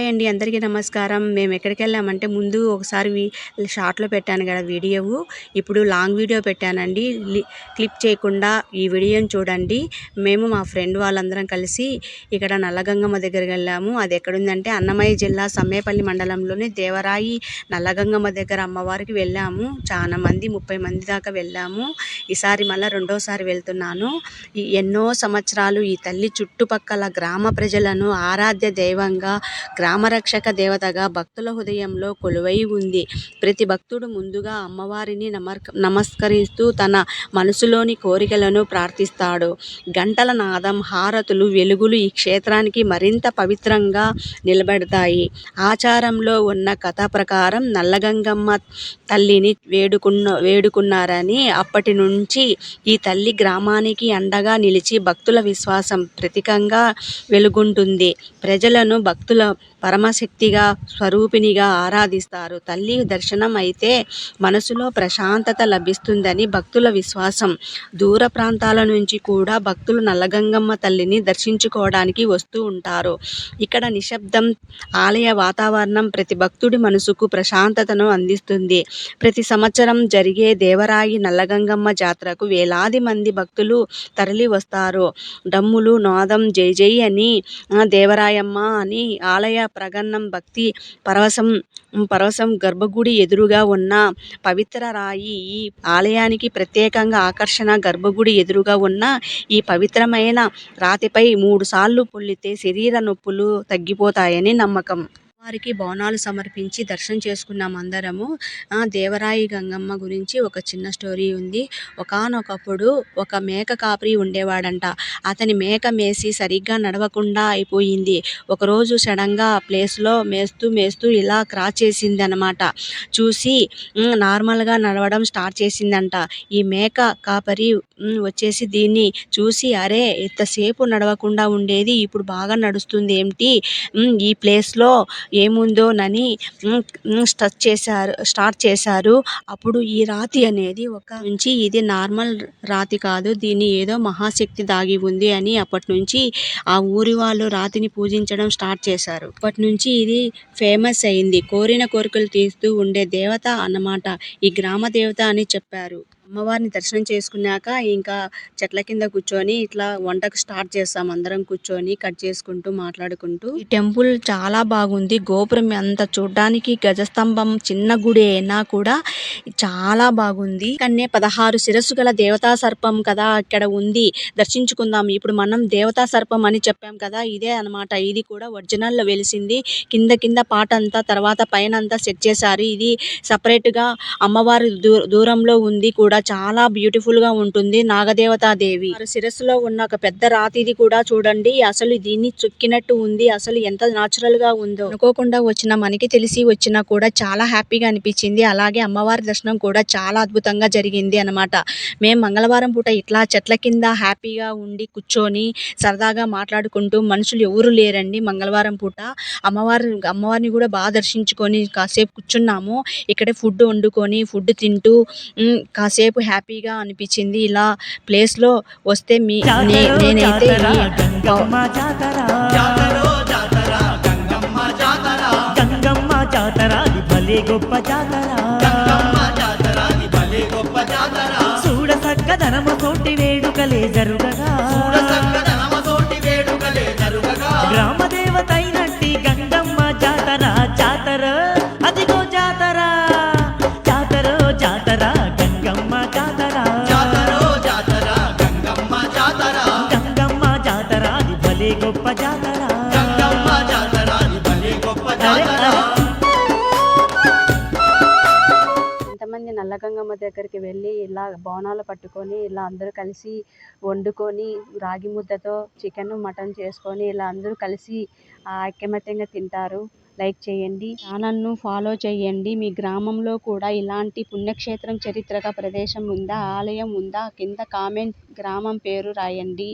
Hi అండి, అందరికీ నమస్కారం. మేము ఎక్కడికెళ్ళామంటే ముందు ఒకసారి షార్ట్‌లో పెట్టాను కదా వీడియో. ఇప్పుడు లాంగ్ వీడియో పెట్టానండి. క్లిప్ చేయకుండా ఈ వీడియోని చూడండి. మేము మా ఫ్రెండ్ వాళ్ళందరం కలిసి ఇక్కడ నల్లగంగమ్మ దగ్గరికెళ్ళాము. అది ఎక్కడుందంటే అన్నమయ్య జిల్లా సమ్మేపల్లి మండలంలోని దేవరాయి నల్లగంగమ్మ దగ్గర అమ్మవారికి వెళ్ళాము. చాలా మంది 30 మంది దాకా వెళ్ళాము. ఈసారి మళ్ళీ రెండోసారి వెళ్తున్నాను. ఎన్నో సంవత్సరాలు ఈ తల్లి చుట్టుపక్కల గ్రామ ప్రజలను ఆరాధ్య దైవంగా, గ్రామరక్షక దేవతగా భక్తుల హృదయంలో కొలువై ఉంది. ప్రతి భక్తుడు ముందుగా అమ్మవారిని నమస్కరిస్తూ తన మనసులోని కోరికలను ప్రార్థిస్తాడు. గంటల నాదం, హారతులు, వెలుగులు ఈ క్షేత్రానికి మరింత పవిత్రంగా నిలబెడతాయి. ఆచారంలో ఉన్న కథ ప్రకారం నల్లగంగమ్మ తల్లిని వేడుకున్నారని అప్పటి నుంచి ఈ తల్లి గ్రామానికి అండగా నిలిచి భక్తుల విశ్వాసం ప్రతీకంగా వెలుగొంటుంది. ప్రజలను భక్తుల పరమశక్తిగా, స్వరూపిణిగా ఆరాధిస్తారు. తల్లి దర్శనం అయితే మనసులో ప్రశాంతత లభిస్తుందని భక్తుల విశ్వాసం. దూర ప్రాంతాల నుంచి కూడా భక్తులు నల్లగంగమ్మ తల్లిని దర్శించుకోవడానికి వస్తూ ఉంటారు. ఇక్కడ నిశ్శబ్దం, ఆలయ వాతావరణం ప్రతి భక్తుడి మనసుకు ప్రశాంతతను అందిస్తుంది. ప్రతి సంవత్సరం జరిగే దేవరాయి నల్లగంగమ్మ జాతరకు వేలాది మంది భక్తులు తరలి వస్తారు. డమ్ములు నాదం, జై జై అని, దేవరాయమ్మ అని ఆలయ ప్రగన్నం, భక్తి పరవశం. గర్భగుడి ఎదురుగా ఉన్న పవిత్ర రాయి ఈ ఆలయానికి ప్రత్యేకంగా ఆకర్షణ. గర్భగుడి ఎదురుగా ఉన్న ఈ పవిత్రమైన రాతిపై 3 సార్లు పొల్లితే శరీర నొప్పులు తగ్గిపోతాయని నమ్మకం. వారికి బోనాలు సమర్పించి దర్శనం చేసుకున్నాం అందరము. దేవరాయి గంగమ్మ గురించి ఒక చిన్న స్టోరీ ఉంది. ఒకానొకప్పుడు ఒక మేక కాపరి ఉండేవాడంట. అతని మేక మేసి సరిగ్గా నడవకుండా అయిపోయింది. ఒకరోజు సడన్గా ప్లేస్లో మేస్తూ ఇలా క్రాస్ చేసింది అనమాట. చూసి నార్మల్గా నడవడం స్టార్ట్ చేసిందంట. ఈ మేక కాపరి వచ్చేసి దీన్ని చూసి, అరే ఎంతసేపు నడవకుండా ఉండేది ఇప్పుడు బాగా నడుస్తుంది ఏమిటి, ఈ ప్లేస్లో ఏముందోనని స్టార్ట్ చేశారు. అప్పుడు ఈ రాతి అనేది ఇది నార్మల్ రాతి కాదు, దీని ఏదో మహాశక్తి దాగి ఉంది అని అప్పటి నుంచి ఆ ఊరి వాళ్ళు రాతిని పూజించడం స్టార్ట్ చేశారు. అప్పటి నుంచి ఇది ఫేమస్ అయింది. కోరిన కోరికలు తీస్తూ ఉండే దేవత అన్నమాట. ఈ గ్రామ దేవత అని చెప్పారు. అమ్మవారిని దర్శనం చేసుకున్నాక ఇంకా చెట్ల కింద కూర్చొని ఇట్లా వంటకు స్టార్ట్ చేస్తాం అందరం కూర్చొని కట్ చేసుకుంటూ మాట్లాడుకుంటూ. ఈ టెంపుల్ చాలా బాగుంది. గోపురం అంత చూడడానికి గజస్తంభం చిన్న గుడి అయినా కూడా చాలా బాగుంది. కన్నే 16 శిరస్సు గల దేవతా సర్పం కదా ఇక్కడ ఉంది, దర్శించుకుందాం. ఇప్పుడు మనం దేవతా సర్పం అని చెప్పాం కదా, ఇదే అనమాట. ఇది కూడా ఒరిజినల్ లో వెలిసింది. కింద పాట అంతా, తర్వాత పైన అంతా సెట్ చేశారు. ఇది సపరేట్ గా అమ్మవారి దూరంలో ఉంది కూడా, చాలా బ్యూటిఫుల్ గా ఉంటుంది. నాగదేవతాదేవి శిరస్సులో ఉన్న ఒక పెద్ద రాతిది కూడా చూడండి. అసలు దీన్ని చుక్కినట్టు ఉంది. అసలు ఎంత నాచురల్ గా ఉందో. అనుకోకుండా మనకి తెలిసి వచ్చినా కూడా చాలా హ్యాపీగా అనిపించింది. అలాగే అమ్మవారి దర్శనం కూడా చాలా అద్భుతంగా జరిగింది అనమాట. మేము మంగళవారం పూట ఇట్లా చెట్ల కింద హ్యాపీగా ఉండి కూర్చొని సరదాగా మాట్లాడుకుంటూ, మనుషులు ఎవరు లేరండి మంగళవారం పూట. అమ్మవారిని కూడా బాగా దర్శించుకొని కాసేపు కూర్చున్నాము. ఇక్కడే ఫుడ్ వండుకొని ఫుడ్ తింటూ కాసేపు హ్యాపీగా అనిపించింది. ఇలా ప్లేస్ లో వస్తే నేనైతే గంగమ్మ జాతర భలే గొప్ప జాతర, చూడ సక్కదనమ తోటి వేడుకలే జరుగగా, గ్రామ దేవతైనట్టి గంగమ్మ జాతర అదిగో జాతర గంగమ్మ జాతర అది భలే గొప్ప జాతర. ఎంతమంది నల్లగంగమ్మ దగ్గరికి వెళ్ళి ఇలా బోనాలు పట్టుకొని ఇలా అందరూ కలిసి వండుకొని రాగి ముద్దతో చికెన్ మటన్ చేసుకొని ఇలా అందరూ కలిసి ఐకమత్యంగా తింటారు. లైక్ చేయండి, ఛానల్ను ఫాలో చేయండి. మీ గ్రామంలో కూడా ఇలాంటి పుణ్యక్షేత్రం, చరిత్రక ప్రదేశం ఉందా, ఆలయం ఉందా, కింద కామెంట్ గ్రామం పేరు రాయండి.